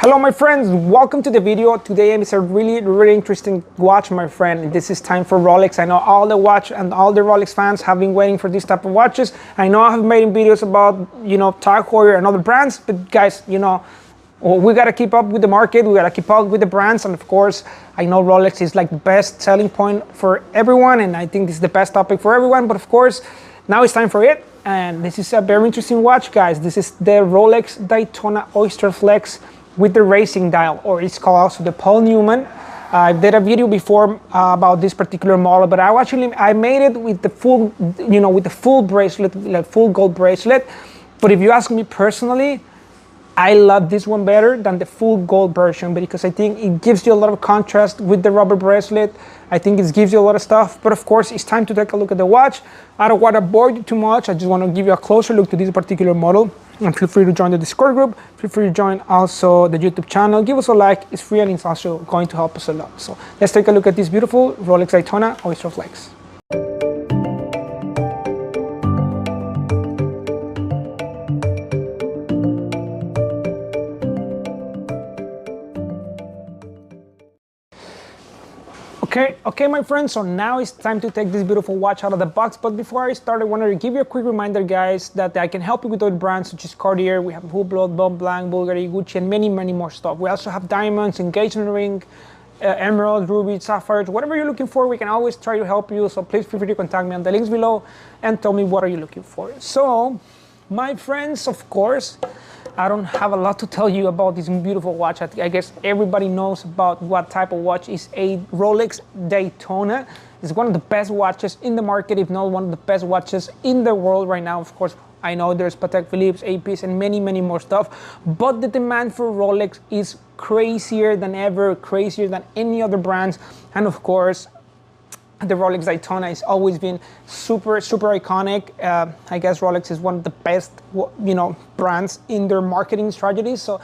Hello my friends, welcome to the video. Today is a really interesting watch, my friend. This is time for Rolex. I know all the watch and all the Rolex fans have been waiting for this type of watches. I know I have made videos about, Tag Heuer and other brands, but guys, we gotta keep up with the market, we gotta keep up with the brands, and of course, I know Rolex is like the best selling point for everyone, and I think this is the best topic for everyone, but of course, now it's time for it. And this is a very interesting watch, guys. This is the Rolex Daytona Oysterflex with the racing dial, or it's called also the Paul Newman. I did a video before about this particular model, but I made it with the full, with the full bracelet, like full gold bracelet. But if you ask me personally, I love this one better than the full gold version because I think it gives you a lot of contrast with the rubber bracelet. I think it gives you a lot of stuff, but of course it's time to take a look at the watch. I don't want to bore you too much. I just want to give you a closer look to this particular model. And feel free to join the Discord group. Feel free to join also the YouTube channel. Give us a like, it's free and it's also going to help us a lot. So let's take a look at this beautiful Rolex Daytona Oysterflex. Okay, my friends, so now it's time to take this beautiful watch out of the box. But before I start, I wanted to give you a quick reminder, guys, that I can help you with other brands such as Cartier. We have Hublot, Montblanc, Bulgari, Gucci, and many more stuff. We also have diamonds, engagement ring, emeralds, rubies, sapphires, whatever you're looking for, we can always try to help you. So please feel free to contact me on the links below and tell me what are you looking for. So, my friends, of course, I don't have a lot to tell you about this beautiful watch. I guess everybody knows about what type of watch is a Rolex Daytona. It's one of the best watches in the market, if not one of the best watches in the world right now. Of course, I know there's Patek Philippe, APs, and many more stuff, but the demand for Rolex is crazier than ever, crazier than any other brands. And of course, the Rolex Daytona has always been super iconic. I guess Rolex is one of the best, brands in their marketing strategies. So,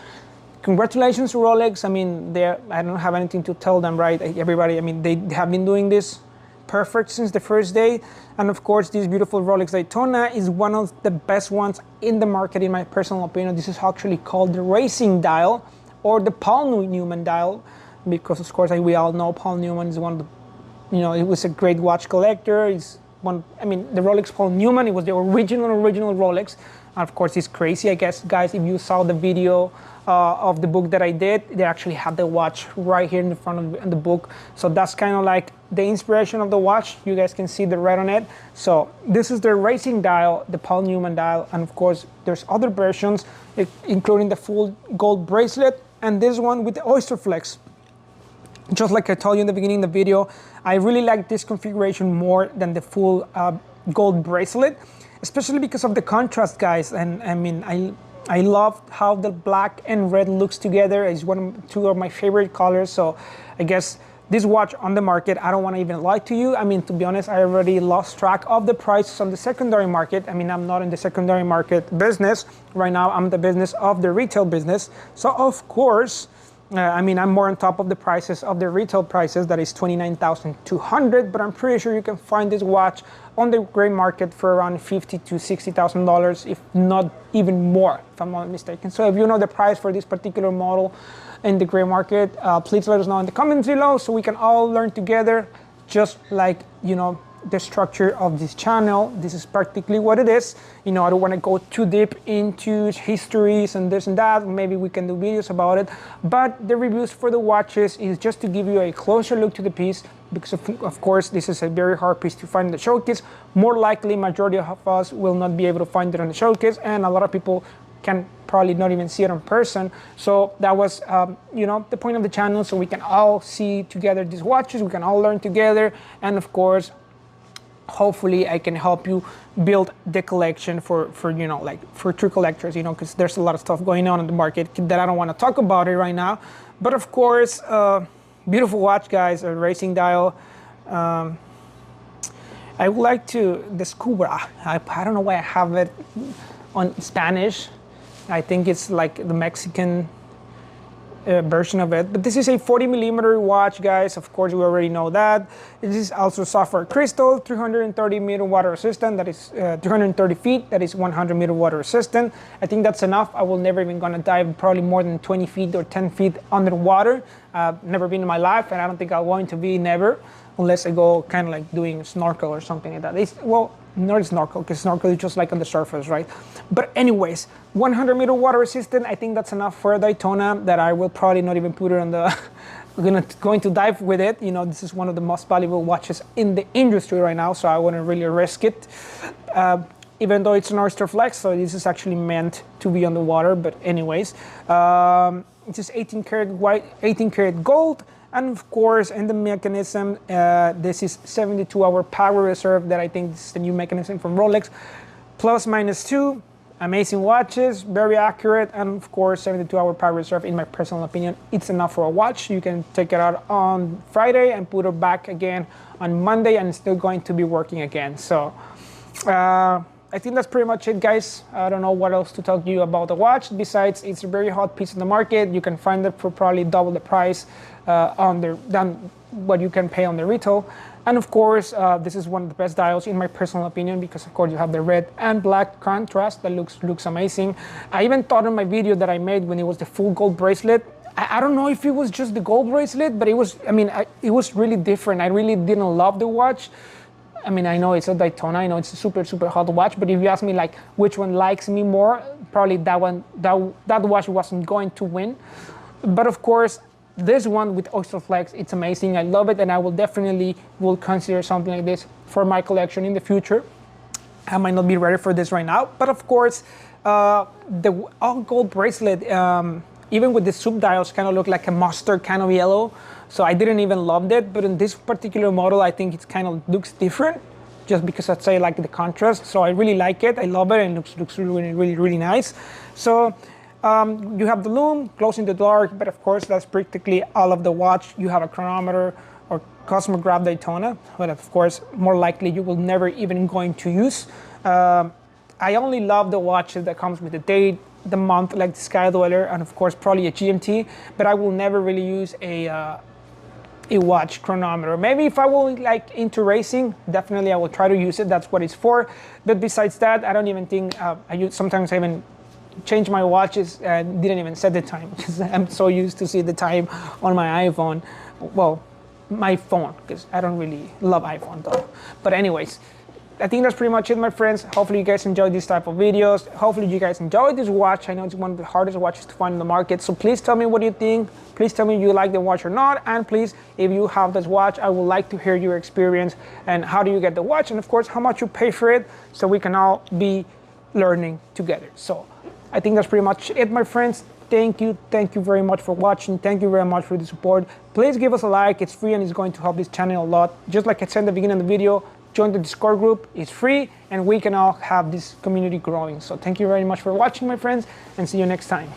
congratulations to Rolex. I mean, I don't have anything to tell them, right? Everybody, I mean, they have been doing this perfect since the first day. And of course, this beautiful Rolex Daytona is one of the best ones in the market, in my personal opinion. This is actually called the racing dial or the Paul Newman dial, because of course, we all know Paul Newman is one of the it was a great watch collector. The Rolex Paul Newman, it was the original Rolex. And of course, it's crazy. I guess, guys, if you saw the video of the book that I did, they actually had the watch right here in the front of the book. So that's kind of like the inspiration of the watch. You guys can see the red on it. So this is the racing dial, the Paul Newman dial. And of course, there's other versions, including the full gold bracelet and this one with the Oysterflex. Just like I told you in the beginning of the video, I really like this configuration more than the full gold bracelet, especially because of the contrast, guys. And I love how the black and red looks together. It's two of my favorite colors. So I guess this watch on the market, I don't want to even lie to you. I mean, to be honest, I already lost track of the prices on the secondary market. I mean, I'm not in the secondary market business. Right now, I'm in the business of the retail business. So of course, I'm more on top of the prices of the retail prices, that is $29,200, but I'm pretty sure you can find this watch on the gray market for around $50,000 to $60,000, if not even more, if I'm not mistaken. So if you know the price for this particular model in the gray market, please let us know in the comments below so we can all learn together, just like, the structure of this channel. This is practically what it is. I don't want to go too deep into histories and this and that. Maybe we can do videos about it, but the reviews for the watches is just to give you a closer look to the piece, because of course this is a very hard piece to find in the showcase. More likely, majority of us will not be able to find it on the showcase, and a lot of people can probably not even see it in person. So that was the point of the channel, so we can all see together these watches, we can all learn together, and of course, hopefully I can help you build the collection for true collectors, because there's a lot of stuff going on in the market that I don't want to talk about it right now. But of course, beautiful watch, guys, a racing dial. I would like the Scuba. I don't know why I have it on Spanish. I think it's like the Mexican version of it. But this is a 40mm watch, guys. Of course, we already know that. This is also sapphire crystal, 330-meter water resistant. That is 330 feet. That is 100-meter water resistant. I think that's enough. I will never even gonna dive probably more than 20 feet or 10 feet underwater. Never been in my life, and I don't think I'm going to be never, unless I go kind of like doing snorkel or something like that. Well, not snorkel, because snorkel is just like on the surface, right? But anyways, 100-meter water resistant. I think that's enough for a Daytona that I will probably not even put it on the going to dive with it. You know, this is one of the most valuable watches in the industry right now, so I wouldn't really risk it. Even though it's an Oysterflex, so this is actually meant to be on the water. But anyways, it's just 18 karat white, 18 karat gold. And of course, in the mechanism, this is 72-hour power reserve. That I think this is the new mechanism from Rolex. Plus minus 2, amazing watches, very accurate, and of course, 72-hour power reserve. In my personal opinion, it's enough for a watch. You can take it out on Friday and put it back again on Monday, and it's still going to be working again. So I think that's pretty much it, guys. I don't know what else to talk to you about the watch. Besides, it's a very hot piece in the market. You can find it for probably double the price than what you can pay on the retail. And of course, this is one of the best dials in my personal opinion, because of course you have the red and black contrast that looks amazing. I even thought in my video that I made when it was the full gold bracelet, I don't know if it was just the gold bracelet, but it was, I mean, it was really different. I really didn't love the watch. I mean, I know it's a Daytona, I know it's a super, super hot watch, but if you ask me like which one likes me more, probably that one, that watch wasn't going to win. But of course, this one with Oysterflex, it's amazing. I love it, and I will definitely consider something like this for my collection in the future. I might not be ready for this right now, but of course, the all gold bracelet, even with the sub dials, kind of look like a mustard kind of yellow. So I didn't even love it, but in this particular model, I think it kind of looks different, just because I'd say like the contrast. So I really like it. I love it, and it looks really, really, really nice. So you have the lume, glows in the dark, but of course that's practically all of the watch. You have a chronometer or cosmograph Daytona, but of course more likely you will never even going to use. I only love the watches that comes with the date, the month, like the Sky Dweller, and of course probably a GMT, but I will never really use a watch chronometer. Maybe if I will like into racing, definitely I will try to use it. That's what it's for. But besides that, I don't even think sometimes I even change my watches and didn't even set the time, because I'm so used to see the time on my iPhone. Well, my phone, because I don't really love iPhone though. But anyways, I think that's pretty much it, my friends. Hopefully you guys enjoyed these type of videos. Hopefully you guys enjoyed this watch. I know it's one of the hardest watches to find in the market. So please tell me what you think. Please tell me if you like the watch or not. And please, if you have this watch, I would like to hear your experience and how do you get the watch, and of course how much you pay for it, so we can all be learning together. So I think that's pretty much it, my friends. Thank you very much for watching. Thank you very much for the support. Please give us a like. It's free and it's going to help this channel a lot. Just like I said at the beginning of the video, join the Discord group. It's free, and we can all have this community growing. So thank you very much for watching, my friends, and see you next time.